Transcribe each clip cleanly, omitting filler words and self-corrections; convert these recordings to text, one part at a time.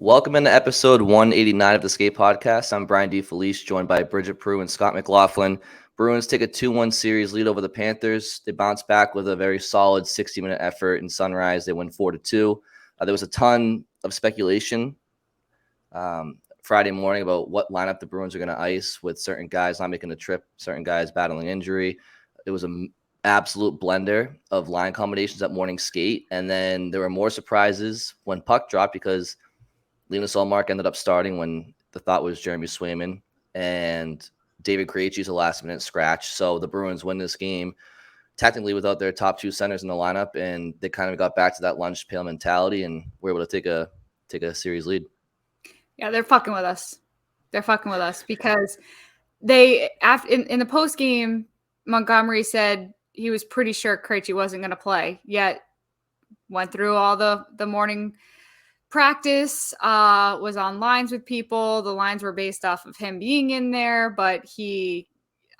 Welcome into episode 189 of the Skate Podcast. I'm Brian D. Felice, joined by Bridget Prue and Scott McLaughlin. Bruins take a 2-1 series lead over the Panthers. They bounce back with a very solid 60-minute effort in Sunrise. They win 4-2. There was a ton of speculation Friday morning about what lineup the Bruins are going to ice, with certain guys not making the trip, certain guys battling injury. It was an absolute blender of line combinations at morning skate. And then there were more surprises when puck dropped, because Linus Ullmark ended up starting when the thought was Jeremy Swayman, and David Krejci's a last-minute scratch. So the Bruins win this game technically without their top two centers in the lineup, and they kind of got back to that lunch pail mentality and were able to take a series lead. Yeah, they're fucking with us. They're fucking with us because they, in the post game, Montgomery said he was pretty sure Krejci wasn't going to play. Yet went through all the morning practice, was on lines with people. The lines were based off of him being in there, but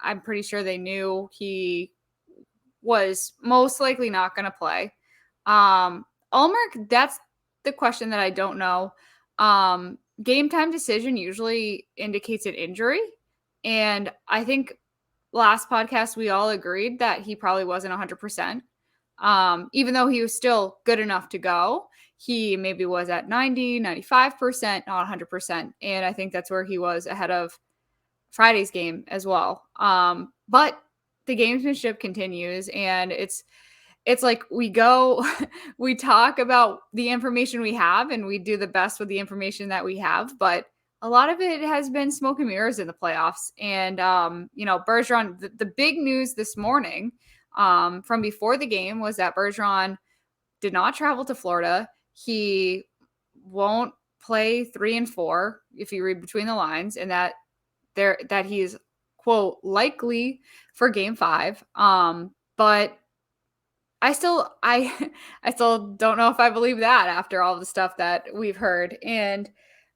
I'm pretty sure they knew he was most likely not going to play. Ullmark, that's the question that I don't know. Game time decision usually indicates an injury. And I think last podcast, we all agreed that he probably wasn't 100%. Even though he was still good enough to go, he maybe was at 90, 95%, not 100%. And I think that's where he was ahead of Friday's game as well. But the gamesmanship continues, and it's like we talk about the information we have, and we do the best with the information that we have. But a lot of it has been smoke and mirrors in the playoffs. And, Bergeron, the big news this morning from before the game was that Bergeron did not travel to Florida. He won't play 3 and 4, if you read between the lines, and that he's, quote, likely for game 5. But I still don't know if I believe that after all the stuff that we've heard. And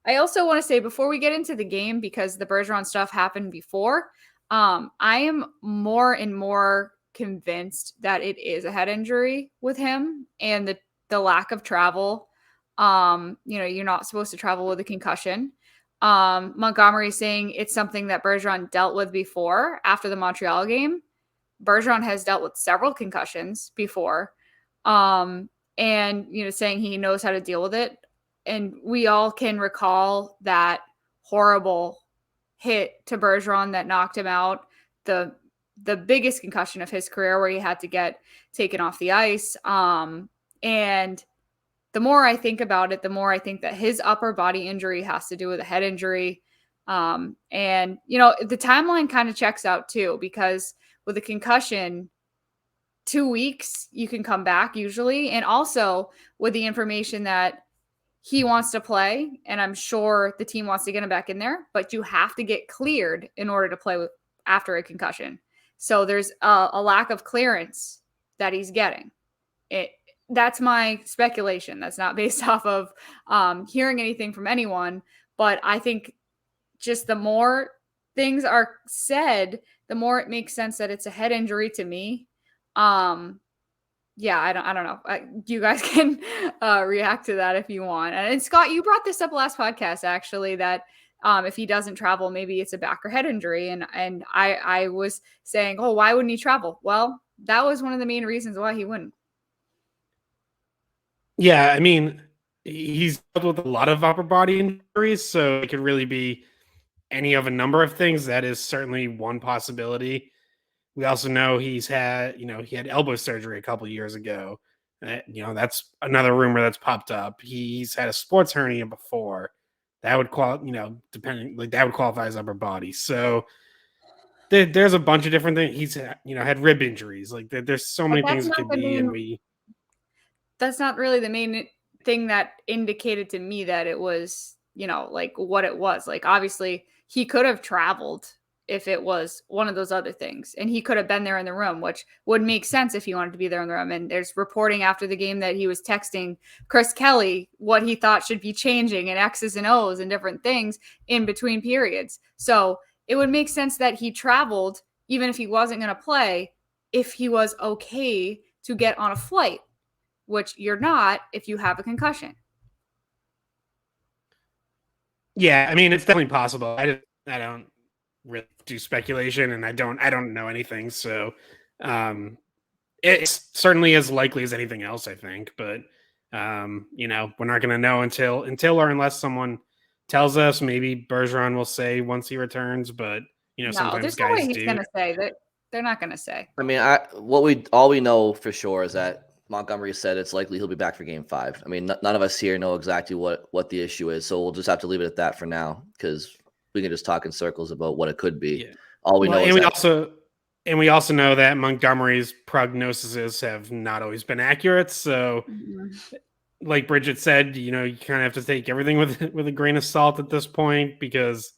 I also want to say, before we get into the game, because the Bergeron stuff happened before, I am more and more convinced that it is a head injury with him, and the lack of travel. You're not supposed to travel with a concussion. Montgomery is saying it's something that Bergeron dealt with before after the Montreal game. Bergeron has dealt with several concussions before, and saying he knows how to deal with it. And we all can recall that horrible hit to Bergeron that knocked him out, the biggest concussion of his career, where he had to get taken off the ice. And the more I think about it, the more I think that his upper body injury has to do with a head injury. And the timeline kind of checks out too, because with a concussion, 2 weeks, you can come back usually. And also with the information that he wants to play, and I'm sure the team wants to get him back in there, but you have to get cleared in order to play after a concussion. So there's a lack of clearance that he's getting. That's my speculation. That's not based off of hearing anything from anyone. But I think just the more things are said, the more it makes sense that it's a head injury to me. I don't know. You guys can react to that if you want. And Scott, you brought this up last podcast, actually, that if he doesn't travel, maybe it's a back or head injury. And I was saying, oh, why wouldn't he travel? Well, that was one of the main reasons why he wouldn't. Yeah, I mean, he's dealt with a lot of upper body injuries, so it could really be any of a number of things. That is certainly one possibility. We also know he had elbow surgery a couple years ago. That's another rumor that's popped up. He's had a sports hernia before. That would that would qualify as upper body. So there's a bunch of different things. He's had rib injuries. Like there's so many things it could be, that's not really the main thing that indicated to me that it was, what it was. Like, obviously, he could have traveled if it was one of those other things, and he could have been there in the room, which would make sense if he wanted to be there in the room. And there's reporting after the game that he was texting Chris Kelly what he thought should be changing and X's and O's and different things in between periods. So it would make sense that he traveled, even if he wasn't going to play, if he was okay to get on a flight, which you're not if you have a concussion. Yeah, I mean, it's definitely possible. I don't really do speculation, and I don't know anything. So, it's certainly as likely as anything else, I think. But we're not going to know until or unless someone tells us. Maybe Bergeron will say once he returns, but No, sometimes there's no way guys he's do. going to say that. They're not going to say. I mean, all we know for sure is that Montgomery said it's likely he'll be back for Game 5. I mean, none of us here know exactly what the issue is, so we'll just have to leave it at that for now because we can just talk in circles about what it could be. Yeah. All we know is we also know that Montgomery's prognoses have not always been accurate. So, like Bridget said, you kind of have to take everything with a grain of salt at this point because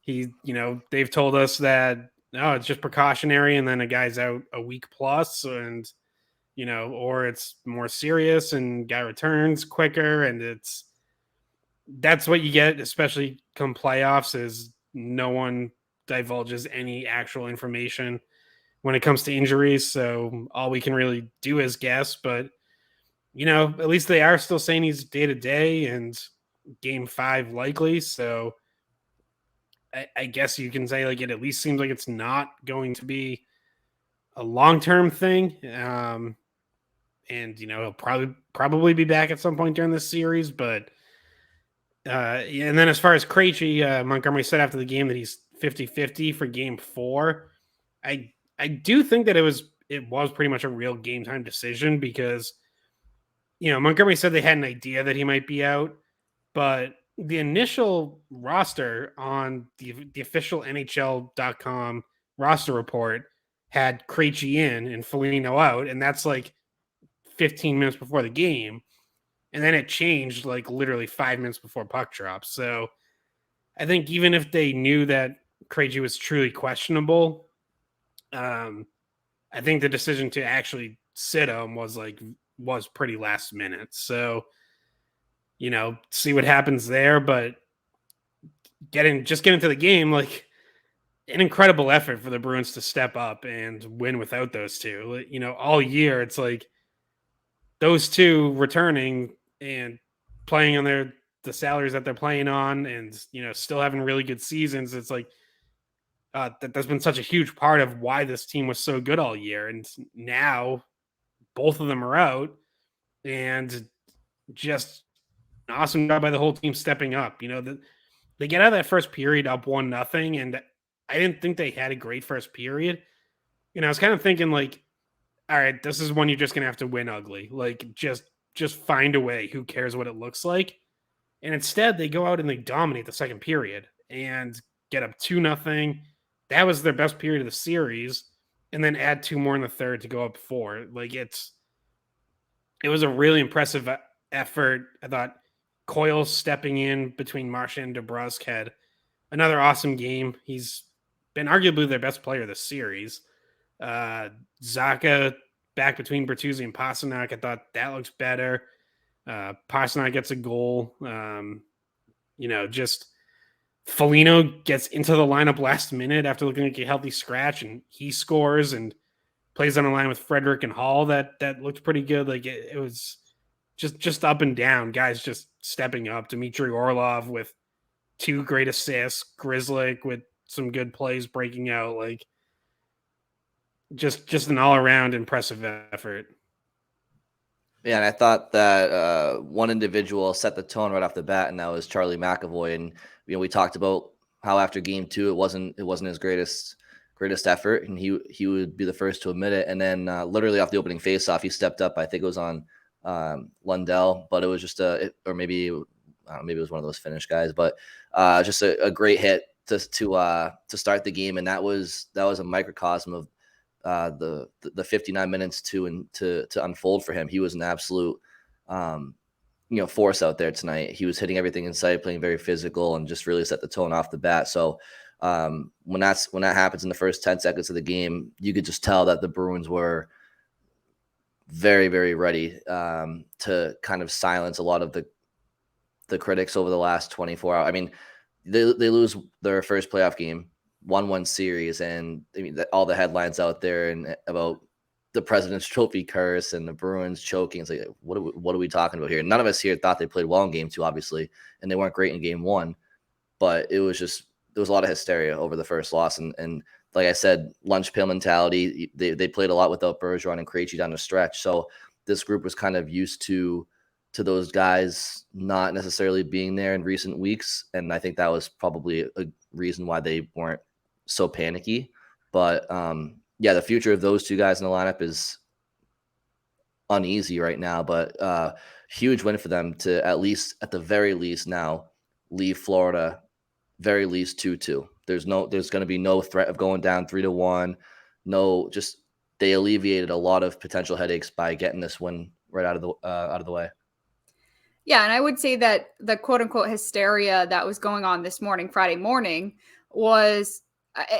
they've told us that it's just precautionary, and then a guy's out a week plus, and or it's more serious and guy returns quicker, and that's what you get, especially come playoffs, is no one divulges any actual information when it comes to injuries. So all we can really do is guess, but at least they are still saying he's day to day and Game 5 likely. So I guess you can say like it at least seems like it's not going to be a long-term thing. And he'll probably be back at some point during this series, but and then as far as Krejci, Montgomery said after the game that he's 50-50 for Game 4. I do think that it was pretty much a real game time decision because Montgomery said they had an idea that he might be out, but the initial roster on the official NHL.com roster report had Krejci in and Foligno out, and that's like 15 minutes before the game. And then it changed like literally 5 minutes before puck drop. So I think even if they knew that Krejci was truly questionable, I think the decision to actually sit him was pretty last minute. So, see what happens there. But get into the game, like an incredible effort for the Bruins to step up and win without those two. All year it's like those two returning and playing on the salaries that they're playing on, and still having really good seasons. It's like that's been such a huge part of why this team was so good all year. And now both of them are out, and just an awesome job by the whole team stepping up. They get out of that first period up 1-0, and I didn't think they had a great first period. I was kind of thinking like, all right, this is one you're just gonna have to win ugly. Like just find a way. Who cares what it looks like? And instead, they go out and they dominate the second period and get up 2-0. That was their best period of the series, and then add 2 more in the third to go up 4. Like it was a really impressive effort. I thought Coyle stepping in between Marchand and DeBrusk had another awesome game. He's been arguably their best player this series. Zacha back between Bertuzzi and Pastrnak. I thought that looks better. Pastrnak gets a goal. Just Foligno gets into the lineup last minute after looking like a healthy scratch, and he scores and plays on a line with Frederick and Hall. That looked pretty good. Like it was just up and down. Guys just stepping up. Dmitry Orlov with 2 great assists. Grzelyck with some good plays breaking out. Like just an all-around impressive effort. Yeah, and I thought that one individual set the tone right off the bat, and that was Charlie McAvoy. And we talked about how after Game 2 it wasn't his greatest effort, and he would be the first to admit it. And then literally off the opening faceoff, he stepped up. I think it was on Lundell, but it was just or maybe maybe it was one of those Finnish guys, but just a great hit to start the game, and that was a microcosm of the 59 minutes to unfold for him. He was an absolute force out there tonight. He was hitting everything in sight, playing very physical, and just really set the tone off the bat. So when that happens in the first 10 seconds of the game, you could just tell that the Bruins were very, very ready to kind of silence a lot of the critics over the last 24 hours. I mean, they lose their first playoff game, 1-1 series, and I mean all the headlines out there and about the President's Trophy curse and the Bruins choking. It's like, what are we talking about here? None of us here thought they played well in Game 2, obviously, and they weren't great in Game 1. but there was a lot of hysteria over the first loss. And like I said, lunch pail mentality. They played a lot without Bergeron and Krejci down the stretch. So this group was kind of used to those guys not necessarily being there in recent weeks. And I think that was probably a reason why they weren't so panicky. But the future of those two guys in the lineup is uneasy right now, but huge win for them to at the very least now leave Florida very least 2-2. There's going to be no threat of going down 3-1. No, just they alleviated a lot of potential headaches by getting this win right out of the way. Yeah, and I would say that the quote unquote hysteria that was going on this morning, Friday morning, was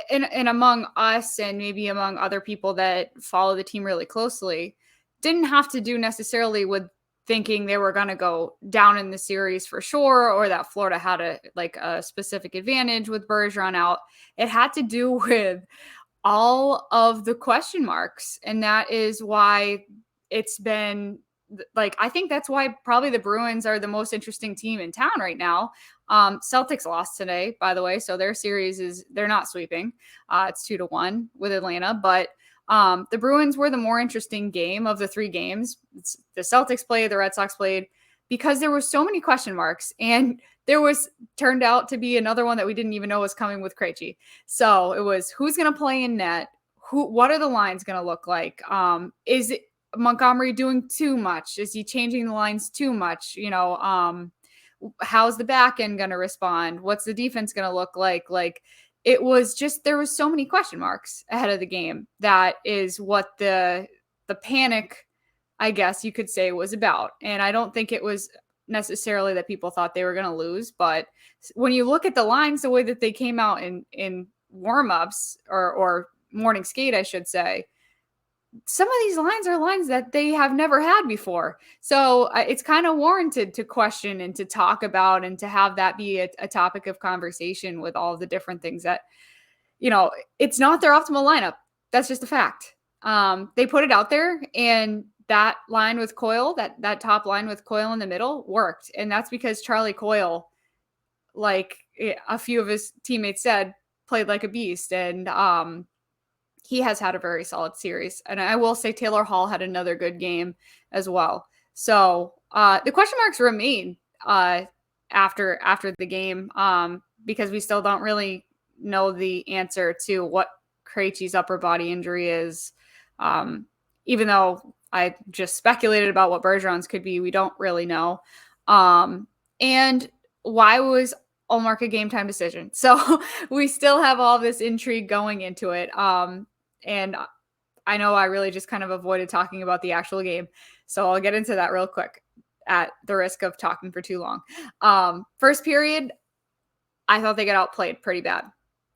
and among us and maybe among other people that follow the team really closely, didn't have to do necessarily with thinking they were going to go down in the series for sure, or that Florida had a specific advantage with Bergeron out. It had to do with all of the question marks. And that is why it's been I think that's why probably the Bruins are the most interesting team in town right now. Celtics lost today, by the way. So their series they're not sweeping. It's 2-1 with Atlanta, but the Bruins were the more interesting game of the three games. The Celtics played, the Red Sox played, because there were so many question marks, and there turned out to be another one that we didn't even know was coming with Krejci. So it was who's going to play in net, what are the lines going to look like? Is Montgomery doing too much? Is he changing the lines too much? How's the back end going to respond? What's the defense going to look like? It was just, there was so many question marks ahead of the game. That is what the panic, I guess you could say, was about. And I don't think it was necessarily that people thought they were going to lose, but when you look at the lines, the way that they came out in warm-ups or morning skate, I should say, some of these lines are lines that they have never had before. So it's kind of warranted to question and to talk about and to have that be a topic of conversation with all the different things that, it's not their optimal lineup. That's just a fact. They put it out there, and that line with Coyle, that top line with Coyle in the middle worked. And that's because Charlie Coyle, like a few of his teammates said, played like a beast. And, he has had a very solid series. And I will say Taylor Hall had another good game as well. So the question marks remain after the game because we still don't really know the answer to what Krejci's upper body injury is. Even though I just speculated about what Bergeron's could be, we don't really know. And why was Ullmark a game time decision? So we still have all this intrigue going into it. And I know I really just kind of avoided talking about the actual game. So I'll get into that real quick at the risk of talking for too long. First period, I thought they got outplayed pretty bad.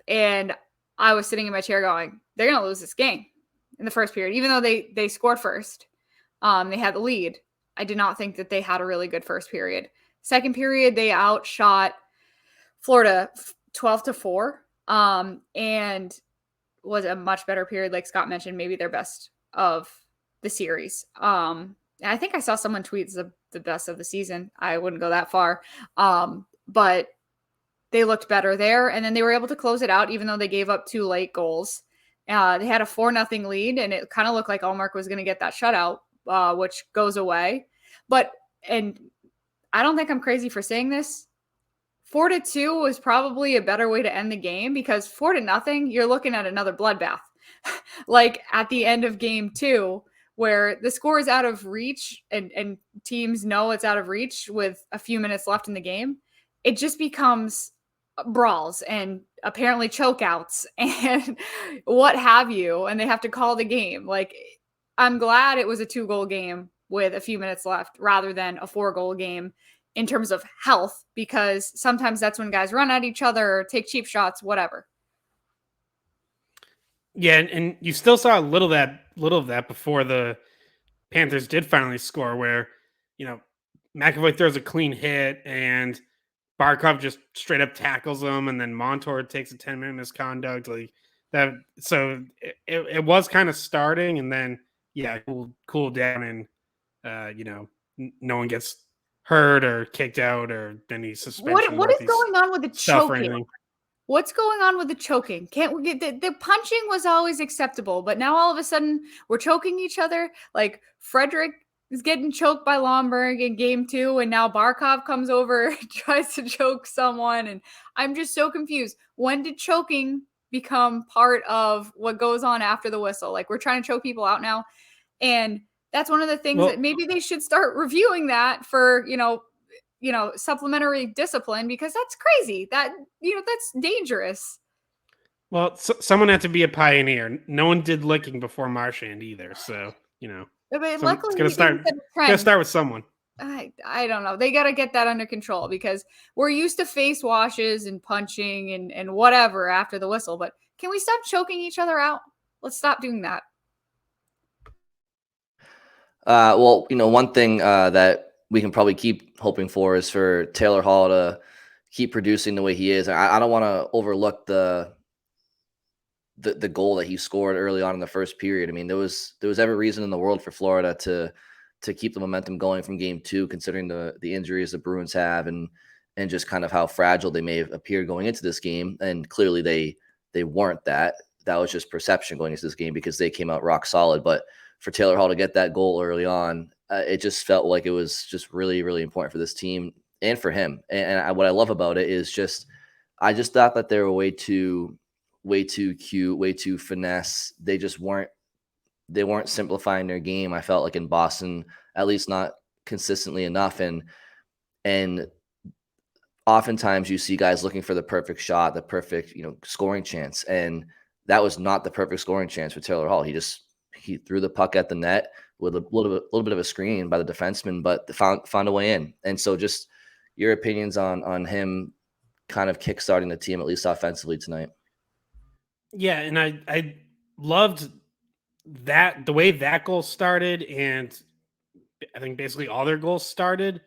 And I was sitting in my chair going, they're going to lose this game in the first period. Even though they scored first, they had the lead. I did not think that they had a really good first period. Second period, they outshot Florida 12-4. And was a much better period, like Scott mentioned, maybe their best of the series. I think I saw someone tweet the best of the season. I wouldn't go that far. But they looked better there, and then they were able to close it out, even though they gave up 2 late goals. They had a 4-0 lead, and it kind of looked like Ullmark was going to get that shutout, which goes away. And I don't think I'm crazy for saying this, 4-2 was probably a better way to end the game, because 4-0, you're looking at another bloodbath. Like at the end of game 2, where the score is out of reach and teams know it's out of reach with a few minutes left in the game, it just becomes brawls and apparently chokeouts and what have you. And they have to call the game. Like, I'm glad it was a 2-goal game with a few minutes left rather than a 4-goal game in terms of health, because sometimes that's when guys run at each other or take cheap shots, whatever. Yeah, and you still saw a little of that before the Panthers did finally score, where, McAvoy throws a clean hit and Barkov just straight up tackles him, and then Montour takes a 10-minute misconduct like that. So it was kind of starting, and then cooled down, and no one gets hurt or kicked out or any suspension. What is going on with the choking? What's going on with the choking? Can't we get the punching was always acceptable, but now all of a sudden we're choking each other. Like Frederick is getting choked by Lomberg in game 2, and now Barkov comes over and tries to choke someone, and I'm just so confused. When did choking become part of what goes on after the whistle? Like, we're trying to choke people out now, and that's one of the things that maybe they should start reviewing that for, supplementary discipline, because that's crazy. That's dangerous. Well, someone had to be a pioneer. No one did licking before Marchand either. So, but luckily it's going to start with someone. I don't know. They got to get that under control, because we're used to face washes and punching and whatever after the whistle. But can we stop choking each other out? Let's stop doing that. Well, one thing that we can probably keep hoping for is for Taylor Hall to keep producing the way he is. I don't want to overlook the goal that he scored early on in the first period. I mean, there was every reason in the world for Florida to keep the momentum going from game 2, considering the injuries the Bruins have and just kind of how fragile they may have appeared going into this game. And clearly they weren't that. That was just perception going into this game, because they came out rock solid. But for Taylor Hall to get that goal early on, it just felt like it was just really, really important for this team and for him. And what I love about it is I just thought that they were way too cute, way too finesse. They weren't simplifying their game. I felt like in Boston, at least not consistently enough. And oftentimes you see guys looking for the perfect shot, the perfect, scoring chance. And that was not the perfect scoring chance for Taylor Hall. He threw the puck at the net with a little bit of a screen by the defenseman, but found a way in. And so just your opinions on him kind of kickstarting the team, at least offensively tonight. Yeah, and I loved that the way that goal started, and I think basically all their goals started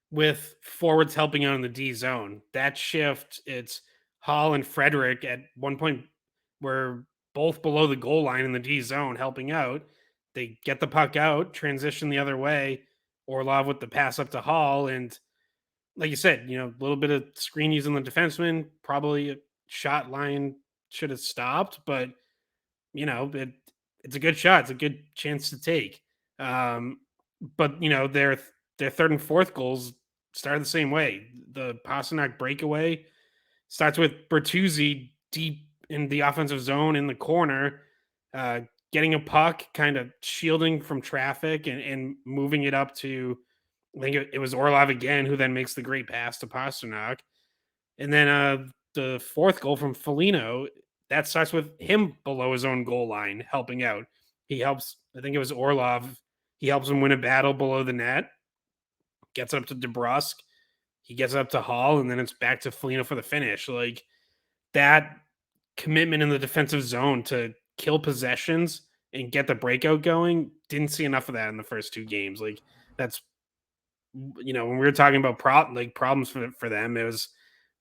with forwards helping out in the D zone. That shift, it's Hall and Frederick at one point were both below the goal line in the D zone helping out. They get the puck out, transition the other way, Orlov with the pass up to Hall, and like you said, a little bit of screen using the defenseman, probably a shot line should have stopped, but it's a good shot. It's a good chance to take. But their third and fourth goals started the same way. The Pasternak breakaway starts with Bertuzzi deep in the offensive zone in the corner, getting a puck, kind of shielding from traffic and moving it up to, I think it was Orlov again, who then makes the great pass to Pasternak. And then the fourth goal from Foligno, that starts with him below his own goal line, helping out. He helps, I think it was Orlov. He helps him win a battle below the net, gets up to DeBrusque. He gets up to Hall, and then it's back to Foligno for the finish. Like, that commitment in the defensive zone to kill possessions and get the breakout going, didn't see enough of that in the first 2 games. Like, that's, when we were talking about problems for them, it was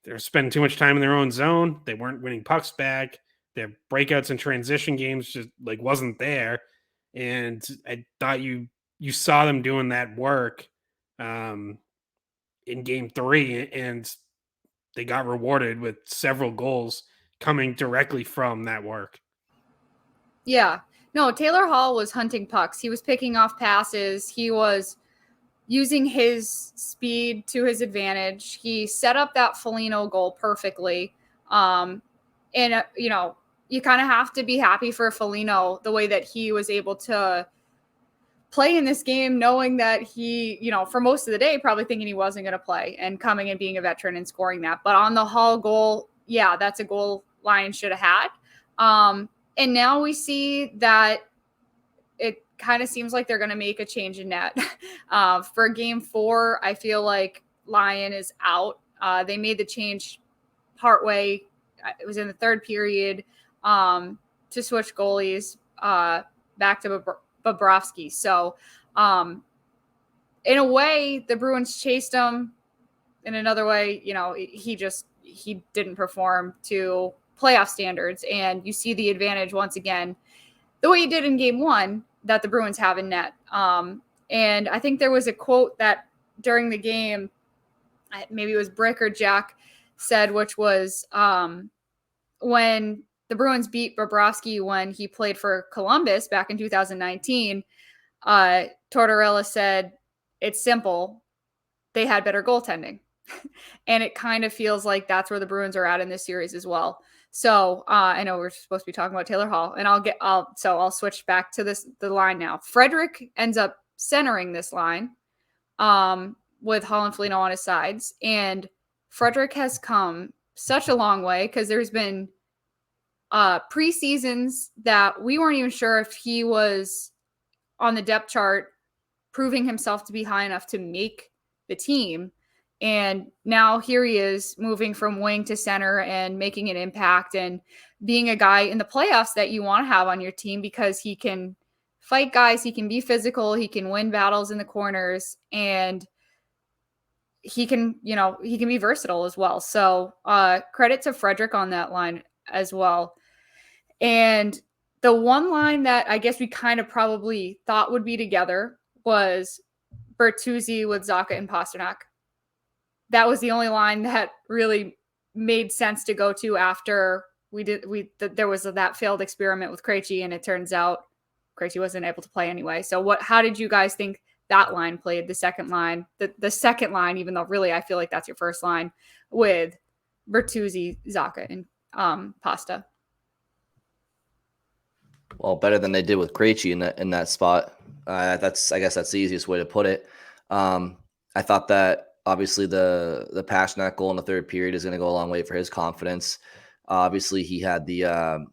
they're spending too much time in their own zone. They weren't winning pucks back. Their breakouts and transition games just wasn't there. And I thought you saw them doing that work in game 3, and they got rewarded with several goals coming directly from that work. Yeah. No, Taylor Hall was hunting pucks. He was picking off passes. He was using his speed to his advantage. He set up that Foligno goal perfectly. You kind of have to be happy for Foligno, the way that he was able to play in this game, knowing that he, for most of the day, probably thinking he wasn't going to play, and coming and being a veteran and scoring that. But on the Hall goal, yeah, that's a goal Lions should have had. And now we see that it kind of seems like they're going to make a change in net. For game 4, I feel like Lyon is out. They made the change partway. It was in the third period to switch goalies back to Bobrovsky. So in a way, the Bruins chased him. In another way, he didn't perform to playoff standards. And you see the advantage once again, the way he did in game 1, that the Bruins have in net. And I think there was a quote that during the game, maybe it was Brick or Jack said, which was when the Bruins beat Bobrovsky when he played for Columbus back in 2019, Tortorella said, it's simple. They had better goaltending. And it kind of feels like that's where the Bruins are at in this series as well. So I know we're supposed to be talking about Taylor Hall, and I'll switch back to the line now. Frederick ends up centering this line with Hall and Foligno on his sides. And Frederick has come such a long way because there's been preseasons that we weren't even sure if he was on the depth chart, proving himself to be high enough to make the team. And now here he is moving from wing to center and making an impact and being a guy in the playoffs that you want to have on your team because he can fight guys, he can be physical, he can win battles in the corners, and he can be versatile as well. So credit to Frederick on that line as well. And the one line that I guess we kind of probably thought would be together was Bertuzzi with Zacha and Pasternak. That was the only line that really made sense to go to after there was that failed experiment with Krejci, and it turns out Krejci wasn't able to play anyway. So how did you guys think that line played? The second line, the second line, even though really I feel like that's your first line with Bertuzzi, Zacha, and Pasta. Well, better than they did with Krejci in that spot. I guess that's the easiest way to put it. I thought that obviously the Pasternak goal in the third period is going to go a long way for his confidence. Obviously, he had the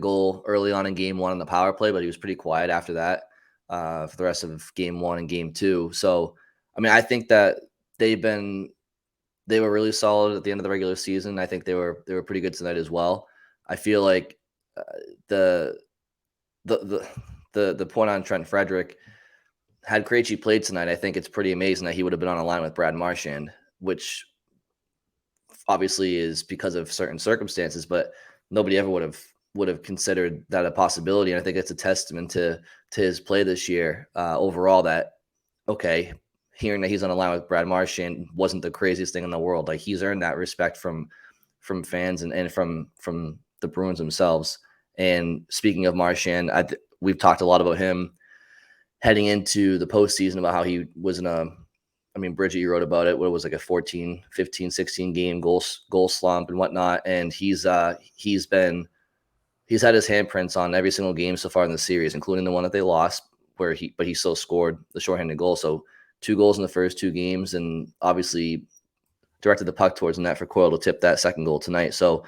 goal early on in game one on the power play, but he was pretty quiet after that for the rest of game one and game two. So, I mean, I think that they were really solid at the end of the regular season. I think they were pretty good tonight as well. I feel like the point on Trent Frederick, had Krejci played tonight, I think it's pretty amazing that he would have been on a line with Brad Marchand, which obviously is because of certain circumstances, but nobody ever would have considered that a possibility. And I think it's a testament to his play this year overall that, okay, hearing that he's on a line with Brad Marchand wasn't the craziest thing in the world. Like, he's earned that respect from fans and from the Bruins themselves. And speaking of Marchand, we've talked a lot about him heading into the postseason, about how he was Bridget, you wrote about it, what it was like a 14, 15, 16 game goal slump and whatnot. And he's had his handprints on every single game so far in the series, including the one that they lost, but he still scored the shorthanded goal. So 2 goals in the first 2 games, and obviously directed the puck towards the net for Coyle to tip that second goal tonight. So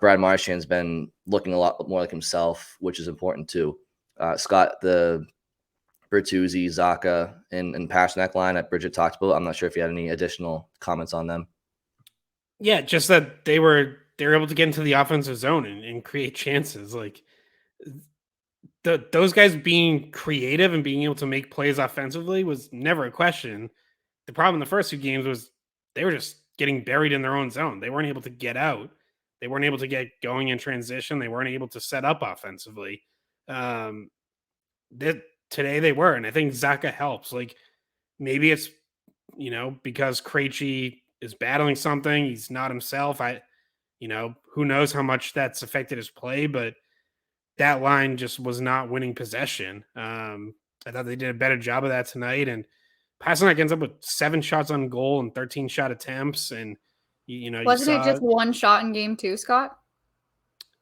Brad Marchand's been looking a lot more like himself, which is important too. Scott, the Bertuzzi, Zacha, and Pasternak line that Bridget talked about, I'm not sure if you had any additional comments on them. Yeah, just that they were able to get into the offensive zone and create chances. Like those guys being creative and being able to make plays offensively was never a question. The problem in the first 2 games was they were just getting buried in their own zone. They weren't able to get out. They weren't able to get going in transition. They weren't able to set up offensively. Today they were, and I think Zacha helps. Like, maybe it's, because Krejci is battling something. He's not himself. Who knows how much that's affected his play, but that line just was not winning possession. I thought they did a better job of that tonight, and Pasternak ends up with 7 shots on goal and 13 shot attempts. And, wasn't it just 1 shot in game 2, Scott?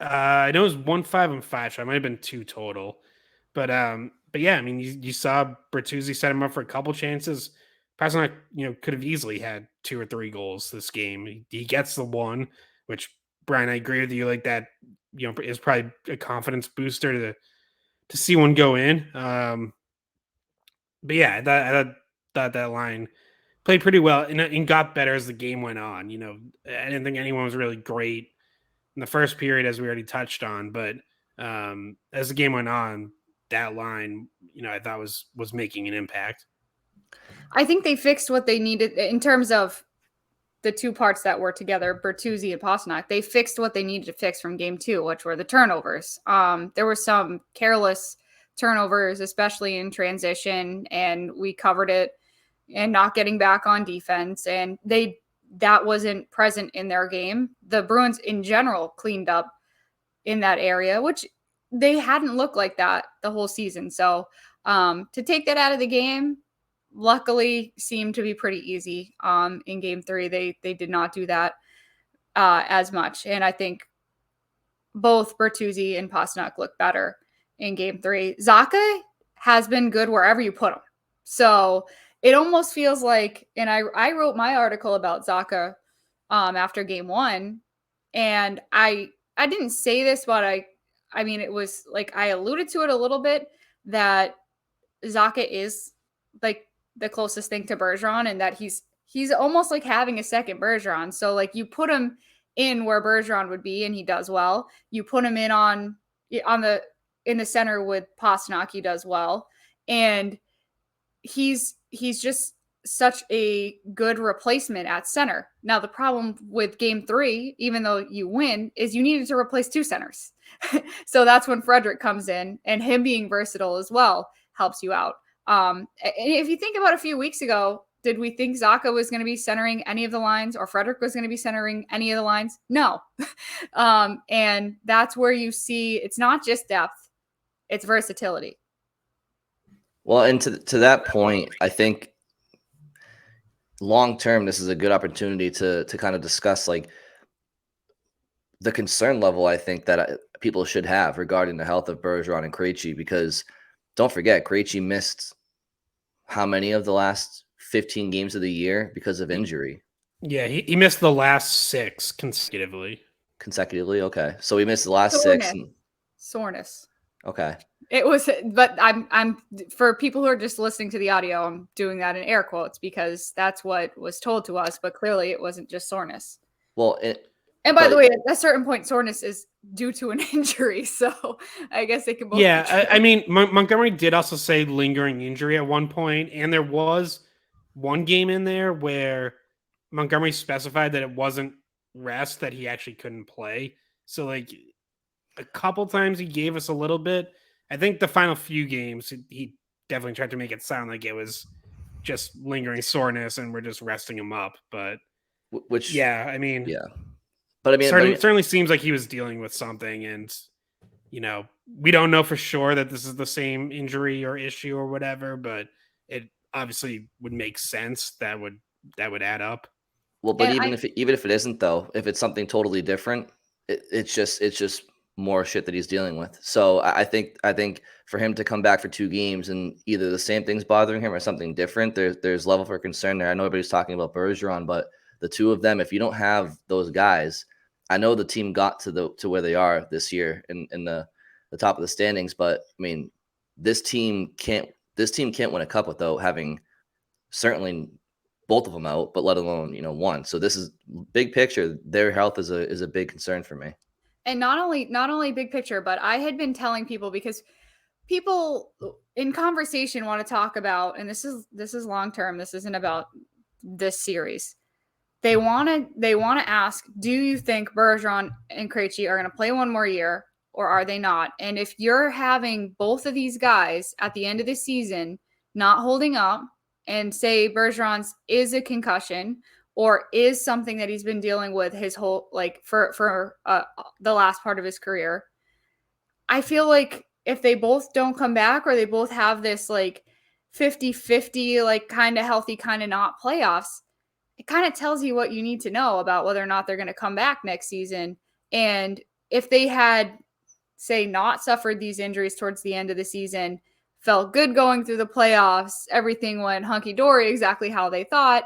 I know it was 1, 5, and 5 shot. It might have been 2 total. But yeah, I mean, you saw Bertuzzi set him up for a couple chances. Pasternak, could have easily had 2 or 3 goals this game. He gets the 1, which, Brian, I agree with you. Like, that, is probably a confidence booster to see one go in. But yeah, I thought that line played pretty well and got better as the game went on. I didn't think anyone was really great in the first period, as we already touched on. But as the game went on, that line, I thought was making an impact. I think they fixed what they needed in terms of the 2 parts that were together, Bertuzzi and Pasternak. They fixed what they needed to fix from game 2, which were the turnovers. There were some careless turnovers, especially in transition, and we covered it, and not getting back on defense. And that wasn't present in their game. The Bruins in general cleaned up in that area, which they hadn't looked like that the whole season. So to take that out of the game, luckily seemed to be pretty easy. In game 3, they did not do that as much. And I think both Bertuzzi and Pastrnak look better in game 3. Zacha has been good wherever you put him. So it almost feels like, and I wrote my article about Zacha after game 1, and I didn't say this, but I mean, it was like I alluded to it a little bit that Zacha is like the closest thing to Bergeron, and that he's almost like having a second Bergeron. So like you put him in where Bergeron would be, and he does well. You put him in in the center with Pastrnak, he does well, and he's just such a good replacement at center. Now, the problem with game 3, even though you win, is you needed to replace 2 centers. So that's when Frederic comes in, and him being versatile as well helps you out. And if you think about a few weeks ago, did we think Zacha was going to be centering any of the lines, or Frederic was going to be centering any of the lines? No. And that's where you see it's not just depth, it's versatility. Well, and to that point, I think long term, this is a good opportunity to kind of discuss like the concern level I think that people should have regarding the health of Bergeron and Krejci, because don't forget, Krejci missed how many of the last 15 games of the year because of injury? Yeah, he missed the last 6 consecutively. Okay. So he missed the last 6. Soreness. Okay. It was, but I'm for people who are just listening to the audio, I'm doing that in air quotes because that's what was told to us, but clearly it wasn't just soreness. Well, and by the way, at a certain point, soreness is due to an injury, so I guess they can both. Yeah, I mean, Montgomery did also say lingering injury at one point, and there was one game in there where Montgomery specified that it wasn't rest, that he actually couldn't play. So, like, a couple times he gave us a little bit. I think the final few games, he definitely tried to make it sound like it was just lingering soreness and we're just resting him up. But, yeah, I mean, yeah. But I mean, certainly seems like he was dealing with something, and we don't know for sure that this is the same injury or issue or whatever, but it obviously would make sense. That would add up. Well, but even if it isn't, though, if it's something totally different, it's just more shit that he's dealing with. So I think for him to come back for 2 games and either the same thing's bothering him or something different, there's level for concern there. I know everybody's talking about Bergeron, but the 2 of them, if you don't have those guys, I know the team got to where they are this year in the top of the standings, but I mean, this team can't win a cup without having certainly both of them out, but let alone one. So this is big picture. Their health is a big concern for me. And not only big picture, but I had been telling people, because people in conversation want to talk about, and this is long term. This isn't about this series. They want to ask, do you think Bergeron and Krejci are going to play one more year, or are they not? And if you're having both of these guys at the end of the season not holding up, and say Bergeron's is a concussion or is something that he's been dealing with his whole, like for the last part of his career, I feel like if they both don't come back, or they both have this like 50-50, like kind of healthy, kind of not playoffs, it kind of tells you what you need to know about whether or not they're going to come back next season. And if they had, say, not suffered these injuries towards the end of the season, felt good going through the playoffs, everything went hunky-dory exactly how they thought,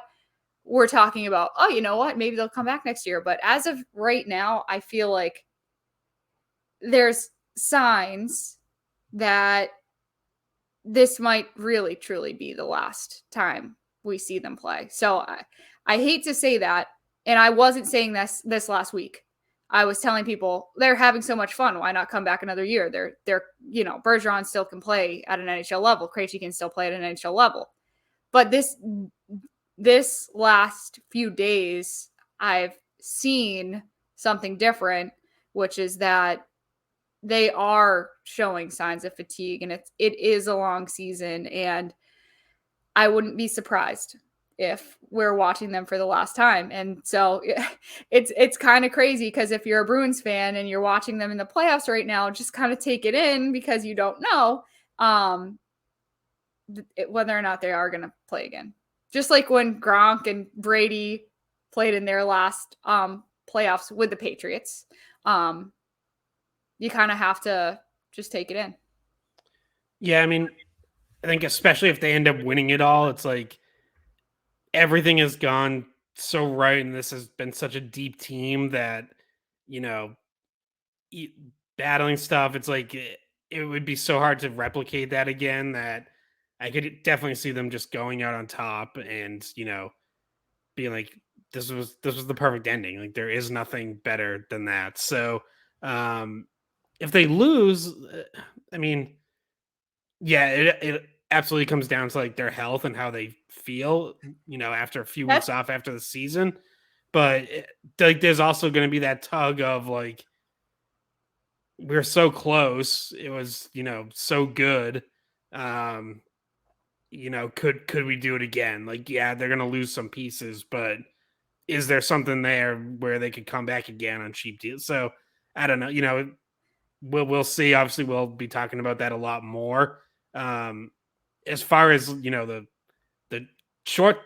we're talking about, oh, you know what, maybe they'll come back next year. But as of right now, I feel like there's signs that this might really, truly be the last time we see them play. So I hate to say that, and I wasn't saying this last week. I was telling people they're having so much fun. Why not come back another year? They're Bergeron still can play at an NHL level. Krejci can still play at an NHL level. But this last few days, I've seen something different, which is that they are showing signs of fatigue, and it is a long season. And I wouldn't be surprised if we're watching them for the last time. And so it's kind of crazy because if you're a Bruins fan and you're watching them in the playoffs right now, just kind of take it in because you don't know whether or not they are going to play again. Just like when Gronk and Brady played in their last playoffs with the Patriots, you kind of have to just take it in. Yeah, I mean, I think especially if they end up winning it all, it's like everything has gone so right, and this has been such a deep team that, you know, battling stuff, it's like it would be so hard to replicate that again that I could definitely see them just going out on top and, you know, being like, this was the perfect ending. Like there is nothing better than that. So if they lose, I mean, yeah, it absolutely comes down to like their health and how they feel, you know, after a few weeks off after the season. But like, there's also going to be that tug of like, we're so close. It was, you know, so good. You know, could we do it again? Like, yeah, they're going to lose some pieces, but is there something there where they could come back again on cheap deals? So I don't know. You know, we'll see. Obviously, we'll be talking about that a lot more. As far as, you know, the short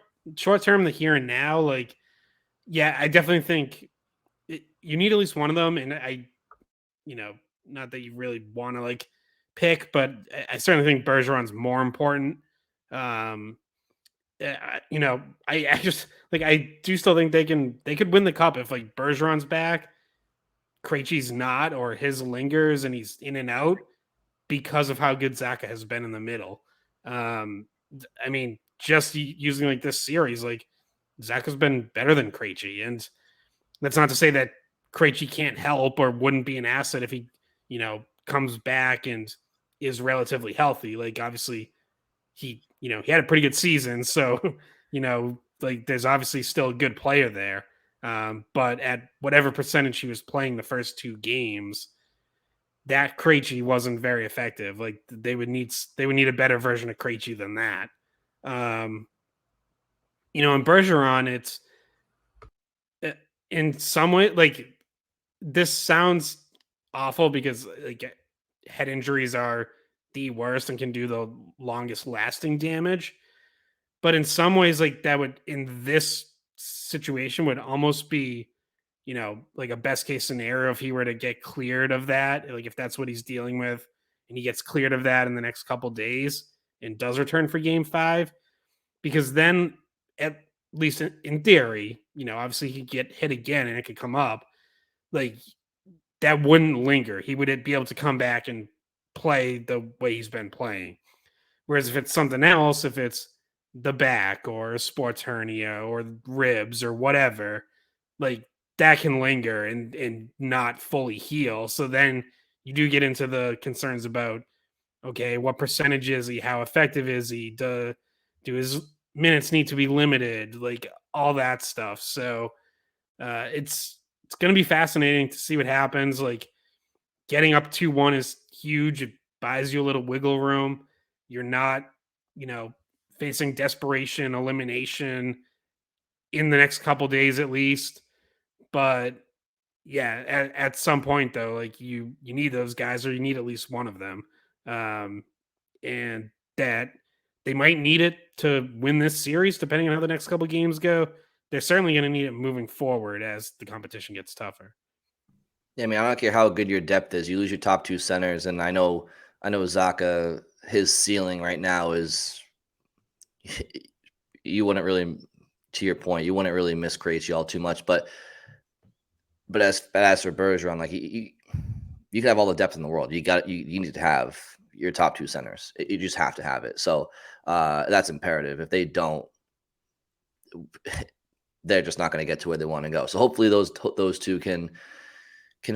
term, the here and now, like, yeah, I definitely think you need at least one of them. And you know, not that you really want to like pick, but I certainly think Bergeron's more important. You know, I just like, I do still think they could win the cup if like Bergeron's back, Krejci's not, or his lingers and he's in and out because of how good Zacha has been in the middle. I mean, just using like this series, like Zacha's been better than Krejci, and that's not to say that Krejci can't help or wouldn't be an asset if he, you know, comes back and is relatively healthy. Like obviously he, you know, he had a pretty good season, so you know, like there's obviously still a good player there. But at whatever percentage he was playing the first two games, that Krejci wasn't very effective. Like they would need a better version of Krejci than that. You know, in Bergeron, it's in some way like, this sounds awful because like head injuries are the worst and can do the longest lasting damage. But in some ways, like that would, in this situation, would almost be, you know, like a best case scenario if he were to get cleared of that. Like if that's what he's dealing with and he gets cleared of that in the next couple days and does return for game 5, because then at least in theory, you know, obviously he could get hit again and it could come up. Like that wouldn't linger. He would be able to come back and play the way he's been playing. Whereas if it's something else, if it's the back or a sports hernia or ribs or whatever, like that can linger and not fully heal. So then you do get into the concerns about, okay, what percentage is he? How effective is he? Do his minutes need to be limited? Like all that stuff. So it's going to be fascinating to see what happens. Like getting up 2-1 is huge. It buys you a little wiggle room. You're not, you know, facing desperation, elimination in the next couple days at least. But yeah, at some point though, like you need those guys, or you need at least one of them. And that they might need it to win this series, depending on how the next couple games go. They're certainly going to need it moving forward as the competition gets tougher. Yeah, I mean, I don't care how good your depth is. You lose your top two centers, and I know Zacha, his ceiling right now is, you wouldn't really, to your point, you wouldn't really miss Krejci all too much. But as for Bergeron, like you can have all the depth in the world. You need to have your top two centers. You just have to have it. So that's imperative. If they don't, they're just not going to get to where they want to go. So hopefully those two can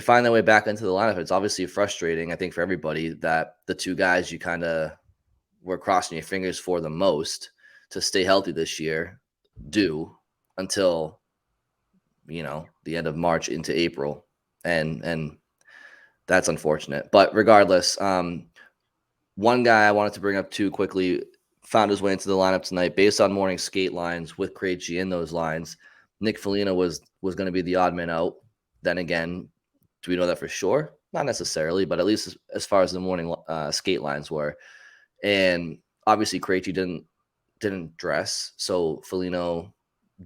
find their way back into the lineup. It's obviously frustrating, I think, for everybody that the two guys you kind of were crossing your fingers for the most to stay healthy this year do until, you know, the end of March into April. And that's unfortunate. But regardless, one guy I wanted to bring up too quickly found his way into the lineup tonight based on morning skate lines with Krejci in those lines. Nick Foligno was going to be the odd man out. Then again, do we know that for sure? Not necessarily, but at least as far as the morning skate lines were. And obviously Krejci didn't dress, so Foligno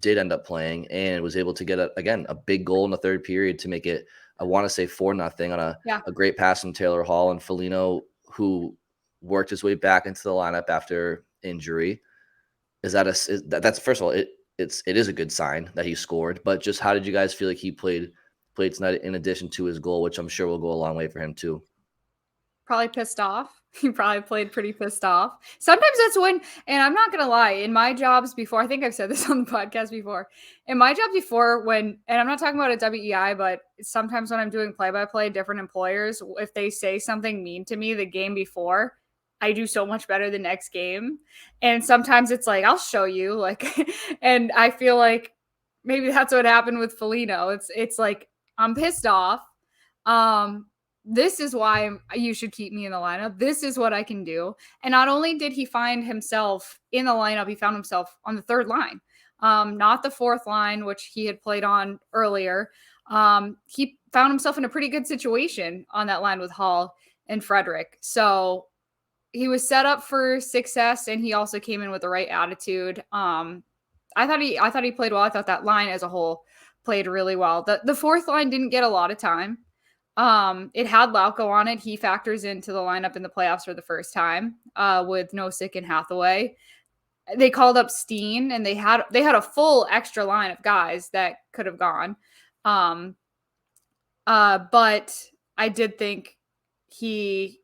did end up playing and was able to get a big goal in the third period to make it, I want to say 4-0 on a great pass from Taylor Hall. And Foligno, who worked his way back into the lineup after injury, that's first of all, it is a good sign that he scored. But just how did you guys feel like he played tonight in addition to his goal, which I'm sure will go a long way for him too? Probably pissed off. He probably played pretty pissed off. Sometimes that's when, and I'm not going to lie, in my jobs before, I think I've said this on the podcast before, in my job before when, and I'm not talking about a WEI, but sometimes when I'm doing play-by-play, different employers, if they say something mean to me the game before, I do so much better the next game. And sometimes it's like, I'll show you, like, and I feel like maybe that's what happened with Foligno. It's like, I'm pissed off. This is why you should keep me in the lineup. This is what I can do. And not only did he find himself in the lineup, he found himself on the third line, not the fourth line, which he had played on earlier. He found himself in a pretty good situation on that line with Hall and Frederick. So he was set up for success, and he also came in with the right attitude. I thought he played well. I thought that line as a whole played really well. The fourth line didn't get a lot of time. It had Lauko on it. He factors into the lineup in the playoffs for the first time, with Nosek and Hathaway. They called up Steen, and they had a full extra line of guys that could have gone. But I did think he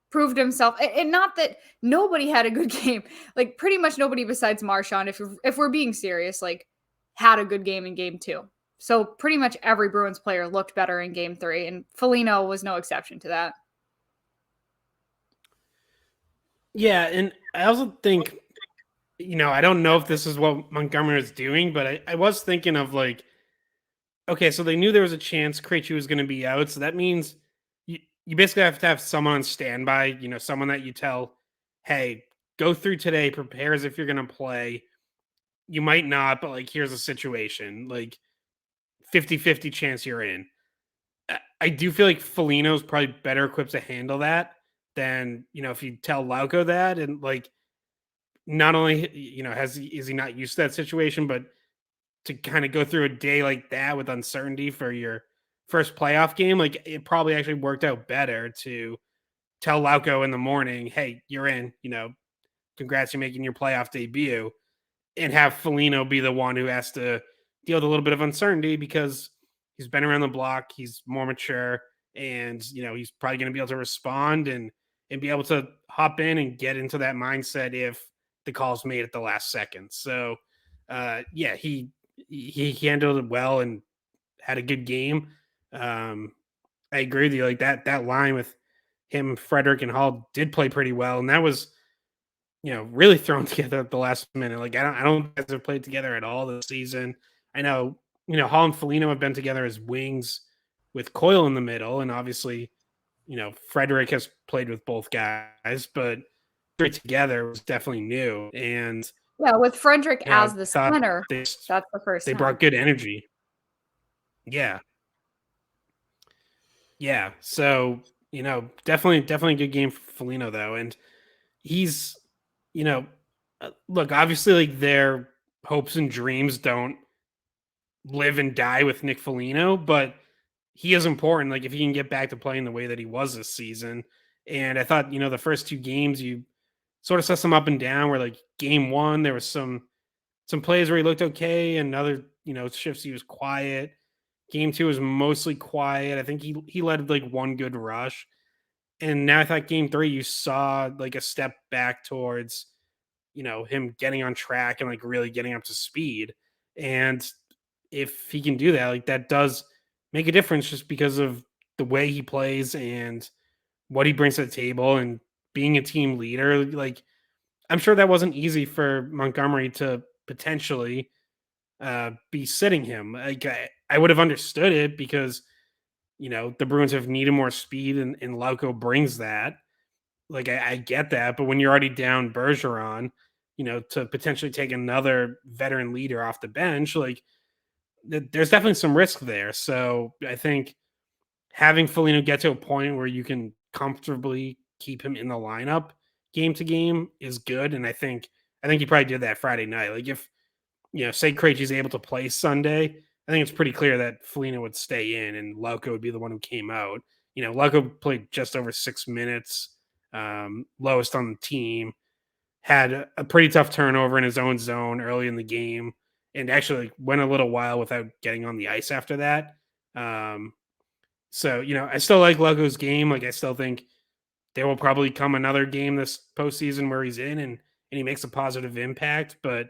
proved himself, and not that nobody had a good game. Like pretty much nobody besides Marchand, if we're being serious, like had a good game in game 2. So pretty much every Bruins player looked better in game 3, and Foligno was no exception to that. Yeah, and I also think, I don't know if this is what Montgomery is doing, but I was thinking of like, okay, so they knew there was a chance Krejci was going to be out, so that means you basically have to have someone on standby, someone that you tell, hey, go through today, prepare as if you're going to play. You might not, but like, here's a situation. Like, 50-50 chance you're in. I do feel like Foligno's probably better equipped to handle that than, if you tell Lauko that, and like, not only, is he not used to that situation, but to kind of go through a day like that with uncertainty for your first playoff game, like it probably actually worked out better to tell Lauko in the morning, hey, you're in, congrats, you're making your playoff debut, and have Foligno be the one who has to deal with a little bit of uncertainty because he's been around the block, he's more mature, and he's probably going to be able to respond and be able to hop in and get into that mindset if the call's made at the last second. So yeah, he handled it well and had a good game. I agree with you. Like that line with him, Frederick, and Hall did play pretty well, and that was really thrown together at the last minute. Like I don't think they've played together at all this season. I know, Hall and Foligno have been together as wings with Coyle in the middle, and obviously, Frederick has played with both guys, but together was definitely new. And yeah, with Frederick as the center, that's the first they time. brought good energy. Yeah. Yeah. So, definitely a good game for Foligno though. And he's, look, obviously like their hopes and dreams don't live and die with Nick Foligno, but he is important. Like if he can get back to playing the way that he was this season. And I thought, the first 2 games you sort of set some up and down where like game 1, there was some plays where he looked okay, and other, shifts he was quiet. Game 2 was mostly quiet. I think he led like one good rush. And now I thought game 3, you saw like a step back towards, him getting on track and like really getting up to speed. And if he can do that, like that does make a difference just because of the way he plays and what he brings to the table and being a team leader. Like I'm sure that wasn't easy for Montgomery to potentially be sitting him. Like I would have understood it because, the Bruins have needed more speed and Lauko brings that. like I get that, but when you're already down Bergeron, to potentially take another veteran leader off the bench, like there's definitely some risk there. So I think having Foligno get to a point where you can comfortably keep him in the lineup game to game is good. And I think he probably did that Friday night. Like if say Krejci's able to play Sunday, I think it's pretty clear that Foligno would stay in and Lauko would be the one who came out. Lauko played just over 6 minutes, lowest on the team, had a pretty tough turnover in his own zone early in the game, and actually went a little while without getting on the ice after that. So, I still like Lauko's game. Like, I still think there will probably come another game this postseason where he's in and he makes a positive impact. But,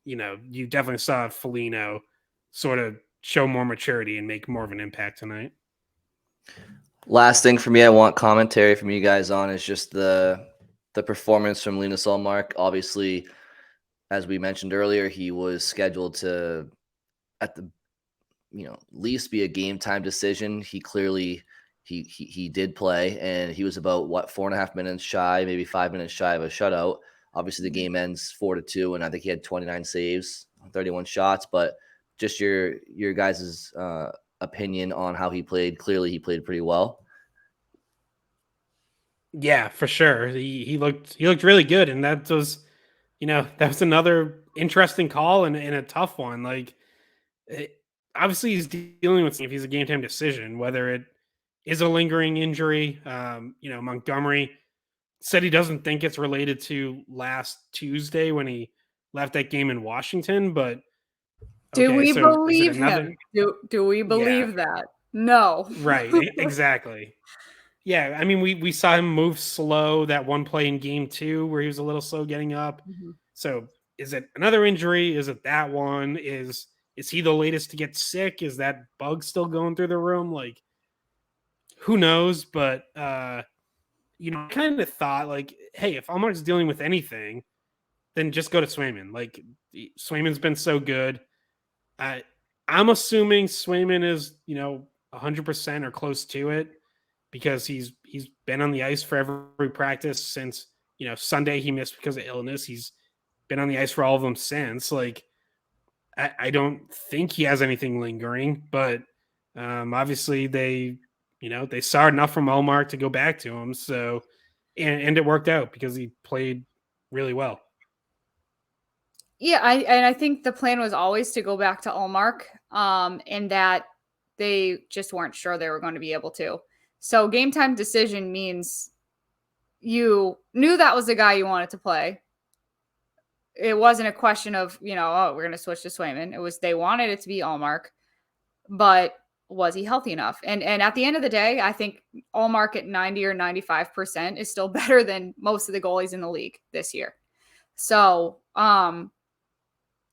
you definitely saw Foligno sort of show more maturity and make more of an impact tonight. Last thing for me, I want commentary from you guys on is just the performance from Linus Ullmark. Obviously, as we mentioned earlier, he was scheduled to, at the least be a game time decision. He clearly he did play, and he was about 4.5 minutes shy, maybe 5 minutes shy of a shutout. Obviously, the game ends 4-2, and I think he had 29 saves, 31 shots. But just your guys' opinion on how he played. Clearly, he played pretty well. Yeah, for sure. He looked really good, and that was, that was another interesting call and a tough one. Like, obviously, he's dealing with if he's a game time decision, whether it is a lingering injury. Montgomery said he doesn't think it's related to last Tuesday when he left that game in Washington, but do we believe him? Do we believe that? No. Right, exactly. Yeah, I mean, we saw him move slow that one play in game 2 where he was a little slow getting up. Mm-hmm. So is it another injury? Is it that one? Is he the latest to get sick? Is that bug still going through the room? Like, who knows? But kind of thought like, hey, if Ullmark's dealing with anything, then just go to Swayman. Like, Swayman's been so good. I'm assuming Swayman is 100% or close to it because he's been on the ice for every practice since Sunday he missed because of illness. He's been on the ice for all of them since. Like, I don't think he has anything lingering, but obviously they saw enough from Ullmark to go back to him. So, and it worked out because he played really well. Yeah, I think the plan was always to go back to Ullmark, and that they just weren't sure they were going to be able to. So game time decision means you knew that was the guy you wanted to play. It wasn't a question of, we're going to switch to Swayman. It was they wanted it to be Ullmark, but was he healthy enough? And at the end of the day, I think Ullmark at 90 or 95% is still better than most of the goalies in the league this year. So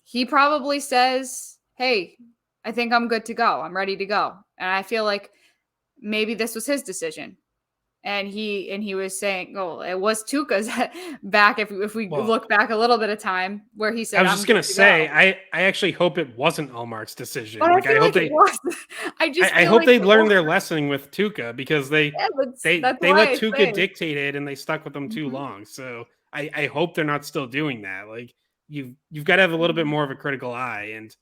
he probably says, hey, I think I'm good to go. I'm ready to go. And I feel like maybe this was his decision. And he was saying, oh, it was Tuukka's back. If we look back a little bit of time where he said, I was just going to say, I actually hope it wasn't Ullmark's decision. But I hope they was. I hope they learned their lesson with Tuukka because they let Tuukka dictate it and they stuck with them too long. So I hope they're not still doing that. Like, you've got to have a little bit more of a critical eye. And,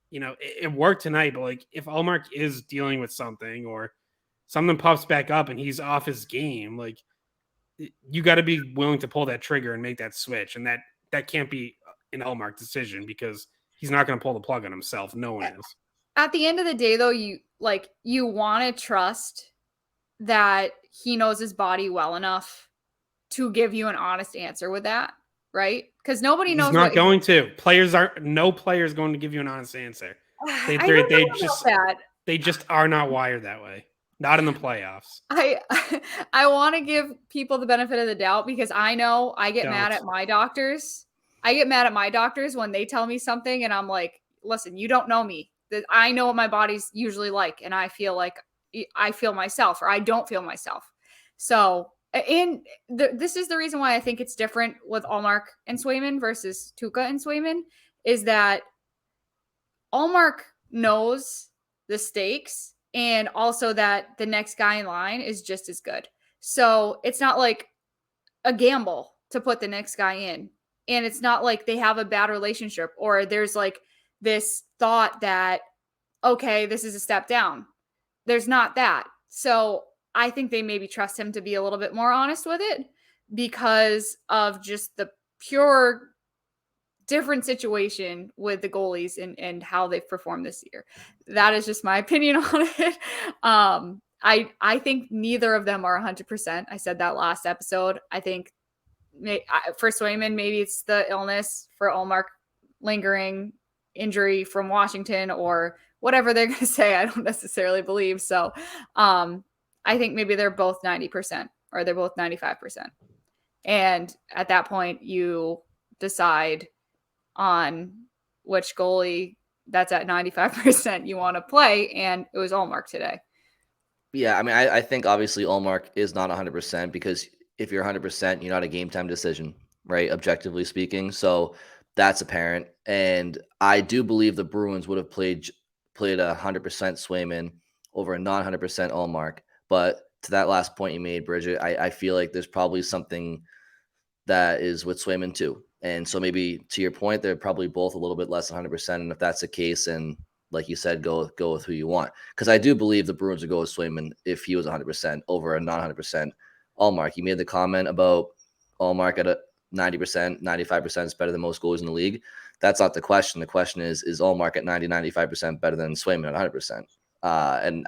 it worked tonight, but like if Ullmark is dealing with something or something pops back up and he's off his game, like you got to be willing to pull that trigger and make that switch. And that can't be an Ullmark decision because he's not going to pull the plug on himself. No one is. At the end of the day, though, you want to trust that he knows his body well enough to give you an honest answer with that. Right? Because nobody knows. He's not going to. No player is going to give you an honest answer. They just are not wired that way. Not in the playoffs. I want to give people the benefit of the doubt because I know I get mad at my doctors. I get mad at my doctors when they tell me something and I'm like, listen, you don't know me. I know what my body's usually like, and I feel like I feel myself or I don't feel myself. So. And this is the reason why I think it's different with Ullmark and Swayman versus Tuukka and Swayman is that Ullmark knows the stakes and also that the next guy in line is just as good. So it's not like a gamble to put the next guy in. And it's not like they have a bad relationship or there's like this thought that, okay, this is a step down. There's not that. So I think they maybe trust him to be a little bit more honest with it because of just the pure different situation with the goalies and how they've performed this year. That is just my opinion on it. I think neither of them are 100%. I said that last episode. I think for Swayman, maybe it's the illness. For Ullmark, lingering injury from Washington or whatever they're going to say. I don't necessarily believe. So I think maybe they're both 90% or they're both 95%. And at that point, you decide on which goalie that's at 95% you want to play. And it was Ullmark today. Yeah, I mean, I think obviously Ullmark is not 100% because if you're 100%, you're not a game time decision, right? Objectively speaking. So that's apparent. And I do believe the Bruins would have played 100% Swayman over a non 100% Ullmark. But to that last point you made, Bridget, I feel like there's probably something that is with Swayman too. And so maybe to your point, they're probably both a little bit less than 100%. And if that's the case, and like you said, go with who you want. Because I do believe the Bruins would go with Swayman if he was 100% over a non 100% Ullmark. You made the comment about Ullmark at a 90%, 95% is better than most goalies in the league. That's not the question. The question is Ullmark at 90, 95% better than Swayman at 100%? And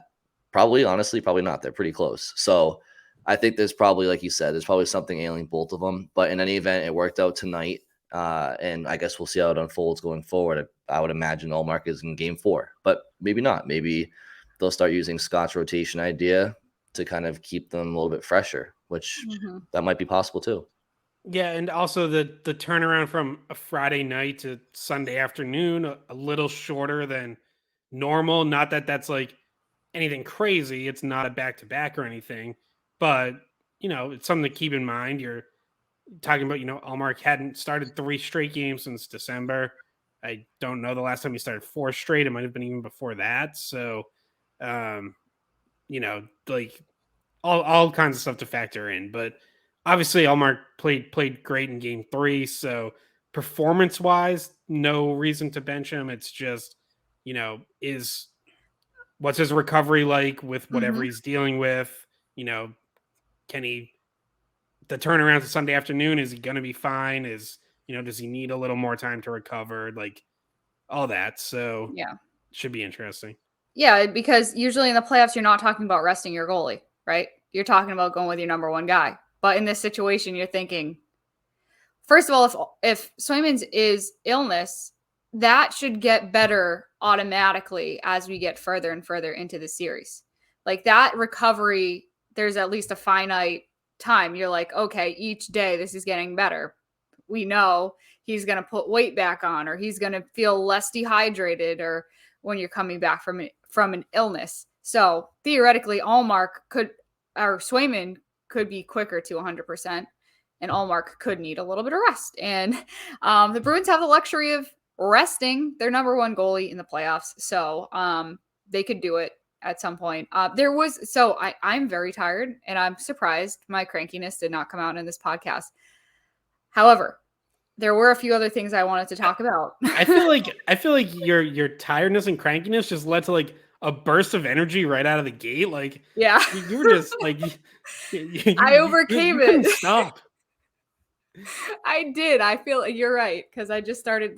probably, honestly, probably not. They're pretty close. So I think there's probably, like you said, there's probably something ailing both of them. But in any event, it worked out tonight. And I guess we'll see how it unfolds going forward. I would imagine Ullmark is in game 4, but maybe not. Maybe they'll start using Scott's rotation idea to kind of keep them a little bit fresher, which that might be possible too. Yeah, and also the turnaround from a Friday night to Sunday afternoon, a little shorter than normal. Not that that's like anything crazy. It's not a back-to-back or anything, but it's something to keep in mind. You're talking about, Ullmark hadn't started 3 straight games since December. I don't know the last time he started 4 straight. It might have been even before that. So, like all kinds of stuff to factor in. But obviously, Ullmark played great in game 3. So performance-wise, no reason to bench him. It's just, what's his recovery like with whatever he's dealing with? Can he the turnaround to Sunday afternoon, is he going to be fine? Does he need a little more time to recover? Like all that. So yeah, should be interesting. Yeah, because usually in the playoffs, you're not talking about resting your goalie, right? You're talking about going with your number one guy. But in this situation, you're thinking, first of all, if Swayman's is illness, that should get better automatically as we get further and further into the series. Like that recovery, there's at least a finite time. You're like, okay, each day this is getting better. We know he's going to put weight back on, or he's going to feel less dehydrated, or when you're coming back from an illness. So theoretically, Swayman could be quicker to 100%, and Ullmark could need a little bit of rest. And the Bruins have the luxury of resting their number one goalie in the playoffs, so they could do it at some point. I'm very tired, and I'm surprised my crankiness did not come out in this podcast. However, there were a few other things I wanted to talk about. I feel like your tiredness and crankiness just led to like a burst of energy right out of the gate. Like, yeah, you were just like, I overcame it. Stop. I did. I feel you're right, because I just started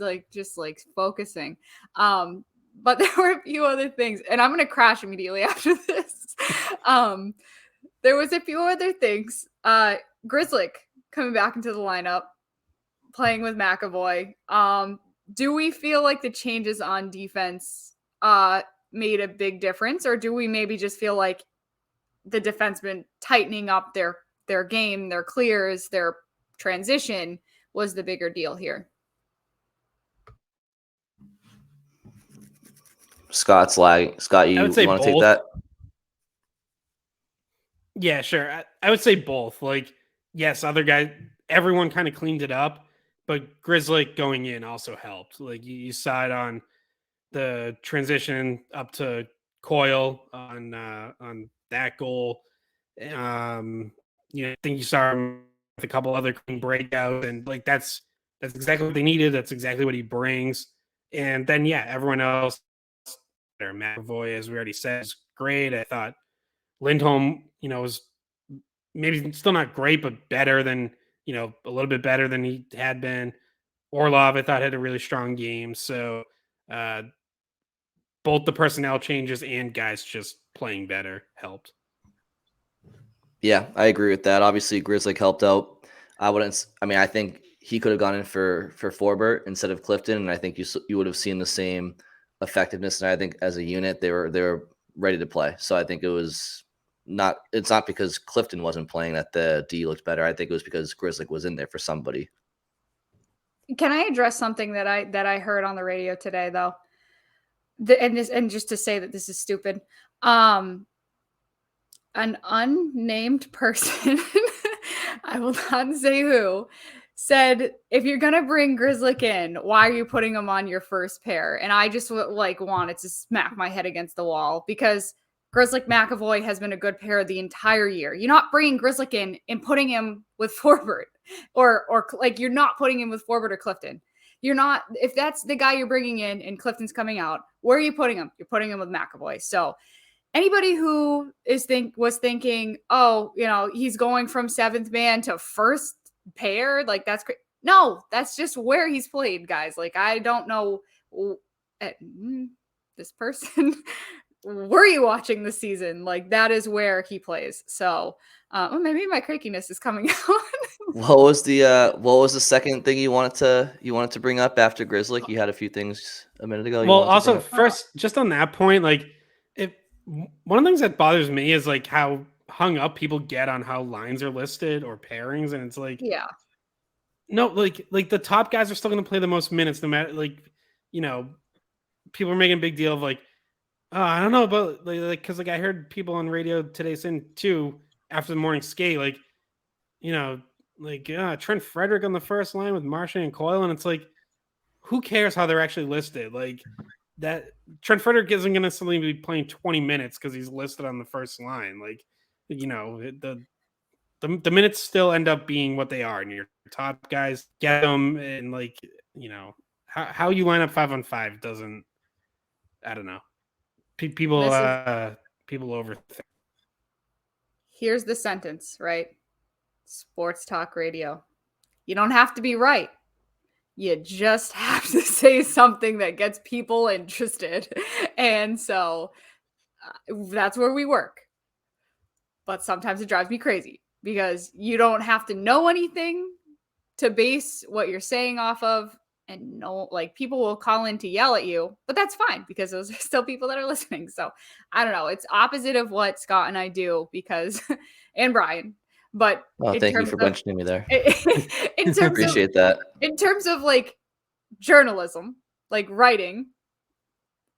focusing. But there were a few other things, and I'm gonna crash immediately after this. There was a few other things. Grzelyck coming back into the lineup, playing with McAvoy. Do we feel like the changes on defense made a big difference, or do we maybe just feel like the defensemen tightening up their game, their clears, their transition was the bigger deal here? Scott's lagging. Scott, you want to take that? Yeah, sure. I would say both. Like, yes, other guys, everyone kind of cleaned it up, but Grzelyck going in also helped. Like you saw it on the transition up to Coyle on that goal. I think you saw him with a couple other clean breakouts, and like that's exactly what they needed. That's exactly what he brings. And then everyone else, McAvoy, as we already said, is great. I thought Lindholm, was maybe still not great, but better than a little bit better than he had been. Orlov, I thought, had a really strong game. So both the personnel changes and guys just playing better helped. Yeah, I agree with that. Obviously, Grzelcyk helped out. I think he could have gone in for Forbert instead of Clifton, and I think you would have seen the same effectiveness. And I think as a unit, they were ready to play. So I think it's not because Clifton wasn't playing that the D looked better. I think it was because Grzelcyk was in there for somebody. Can I address something that I heard on the radio today, though? And just to say that this is stupid. An unnamed person, I will not say who, said, if you're going to bring Grzelyck in, why are you putting him on your first pair? And I just wanted to smack my head against the wall because Grzelcyk McAvoy has been a good pair the entire year. You're not bringing Grzelyck in and putting him with Forbert or you're not putting him with Forbert or Clifton. You're not, if that's the guy you're bringing in and Clifton's coming out, where are you putting him? You're putting him with McAvoy. So anybody who was thinking, oh, he's going from seventh man to first pair, like that's great. No, that's just where he's played, guys. Like, I don't know this person. Were you watching the season? Like, that is where he plays. So maybe my crankiness is coming out. What was the second thing you wanted to bring up after Grzelyk? You had a few things a minute ago. Well, also first, just on that point, like one of the things that bothers me is like how hung up people get on how lines are listed or pairings, and it's like, no, like the top guys are still going to play the most minutes, no matter people are making a big deal of like, oh, I don't know about because I heard people on radio today saying too after the morning skate, Trent Frederick on the first line with Marchand and Coyle, and it's like, who cares how they're actually listed? Like that Trent Frederick isn't going to suddenly be playing 20 minutes because he's listed on the first line. Like, the minutes still end up being what they are, and your top guys get them, and how you line up 5-on-5 doesn't. I don't know. People overthink. Here's the sentence, right? Sports talk radio. You don't have to be right. You just have to say something that gets people interested. And so that's where we work. But sometimes it drives me crazy because you don't have to know anything to base what you're saying off of. And people will call in to yell at you, but that's fine because those are still people that are listening. So I don't know. It's opposite of what Scott and I do and Brian. But thank you for mentioning me there. Appreciate that. In terms of journalism, writing,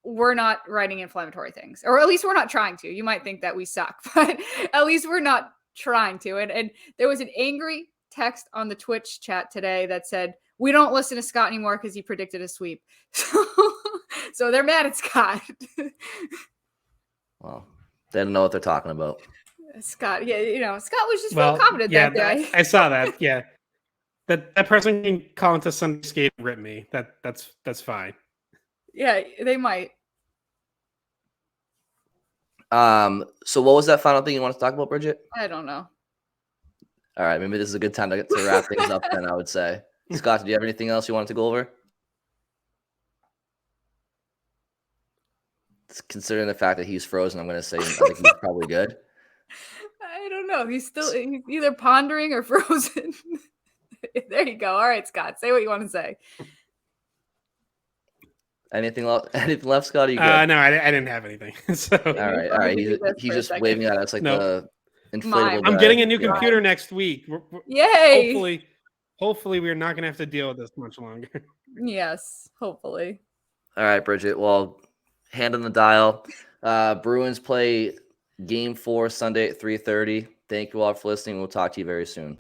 we're not writing inflammatory things, or at least we're not trying to. You might think that we suck, but at least we're not trying to. And there was an angry text on the Twitch chat today that said, we don't listen to Scott anymore because he predicted a sweep. So they're mad at Scott. Well, they don't know what they're talking about. Scott, Scott was just real confident that day. I saw that. Yeah, that person can call into Sunday Skate and rip me. That's fine. Yeah, they might. So what was that final thing you want to talk about, Bridget? I don't know. All right, maybe this is a good time to wrap things up. Then I would say, Scott, do you have anything else you wanted to go over? Considering the fact that he's frozen, I'm going to say I think he's probably good. I don't know. He's either pondering or frozen. There you go. All right, Scott, say what you want to say. Anything left, Scott? You good? No, I didn't have anything. So all right. He's just waving at us like the inflatable. I'm getting a new computer next week. Yay! Hopefully, we're not going to have to deal with this much longer. Yes, hopefully. All right, Bridget. Well, hand on the dial. Bruins play Game 4 Sunday at 3:30. Thank you all for listening. We'll talk to you very soon.